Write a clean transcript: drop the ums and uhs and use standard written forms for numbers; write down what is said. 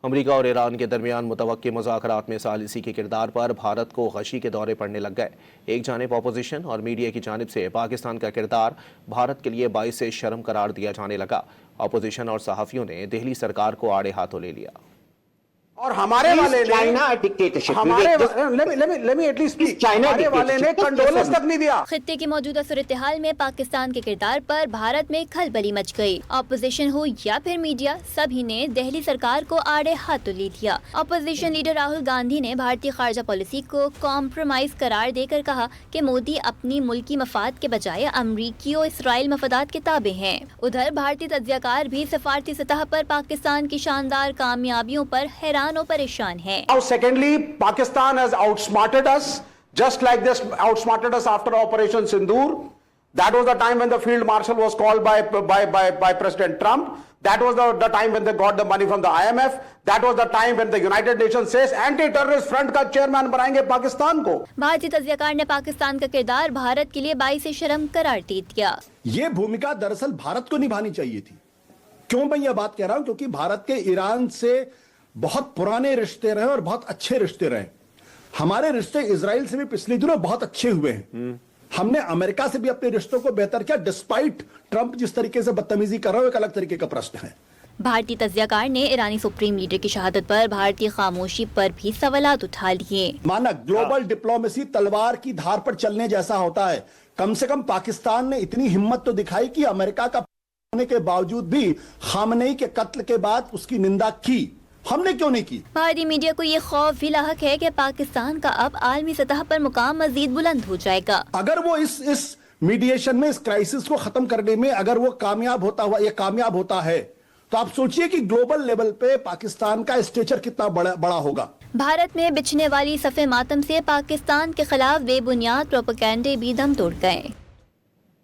امریکہ اور ایران کے درمیان متوقع مذاکرات میں ثالثی کے کردار پر بھارت کو غشی کے دورے پڑنے لگ گئے۔ ایک جانب اپوزیشن اور میڈیا کی جانب سے پاکستان کا کردار بھارت کے لیے باعث شرم قرار دیا جانے لگا۔ اپوزیشن اور صحافیوں نے دہلی سرکار کو آڑے ہاتھوں لے لیا۔ اور ہمارے والے نے کنڈولنس تک نہیں دیا۔ خطے کی موجودہ صورتحال میں پاکستان کے کردار پر بھارت میں کھلبلی مچ گئی۔ اپوزیشن ہو یا پھر میڈیا، سبھی نے دہلی سرکار کو آڑے ہاتھوں لے دیا۔ اپوزیشن لیڈر راہل گاندھی نے بھارتی خارجہ پالیسی کو کمپرومائز قرار دے کر کہا کہ مودی اپنی ملکی مفاد کے بجائے امریکی اور اسرائیل مفادات کے تابع ہیں۔ ادھر بھارتی تجزیہ کار بھی سفارتی سطح پر پاکستان کی شاندار کامیابیوں پر حیران و پریشان ہے۔ Now secondly, Pakistan has outsmarted us, just like this outsmarted us after Operation Sindoor. That was the time when the field marshal was called by President Trump. That was the time when they got the money from the IMF. That was the time when the United Nations says anti-terrorist front کا chairman بنائیں گے پاکستان کو۔ بھارتی تجزیہ کار نے پاکستان کا کردار بھارت کے لیے باعث شرم قرار دے دیا۔ یہ بھومکا دراصل بھارت کو نبھانی چاہیے تھی۔ کیوں میں یہ بات کہہ رہا ہوں؟ کیونکہ بھارت کے ایران سے بہت پرانے رشتے رہے اور بہت اچھے رشتے رہے۔ ہمارے رشتے اسرائیل سے بھی پچھلے دنوں بہت اچھے ہوئے ہیں۔ ہم نے امریکہ سے بھی اپنے رشتوں کو بہتر کیا، ڈسپائٹ ٹرمپ جس طریقے سے بدتمیزی کر رہا ہے، ایک الگ طریقے کا پرشن ہے۔ بھارتی تجزیہ کار نے ایرانی سپریم لیڈر کی شہادت پر بھارتی خاموشی پر بھی سوالات اٹھا لیے۔ مانا گلوبل ڈپلومیسی تلوار کی دھار پر چلنے جیسا ہوتا ہے۔ کم سے کم پاکستان نے اتنی ہمت تو دکھائی کہ امریکہ کا ہونے کے باوجود بھی خامنئی کے قتل کے بعد اس کی نندا کی۔ ہم نے کیوں نہیں کی؟ بھارتی میڈیا کو یہ خوف بھی لاحق ہے کہ پاکستان کا اب عالمی سطح پر مقام مزید بلند ہو جائے گا۔ اگر وہ اس میڈیشن میں، اس کرائسس کو ختم کرنے میں اگر وہ کامیاب ہوتا ہے تو آپ سوچئے کہ گلوبل لیول پہ پاکستان کا اسٹیچر کتنا بڑا ہوگا۔ بھارت میں بچھنے والی صف ماتم سے پاکستان کے خلاف بے بنیاد پروپیگنڈے بھی دم توڑ گئے۔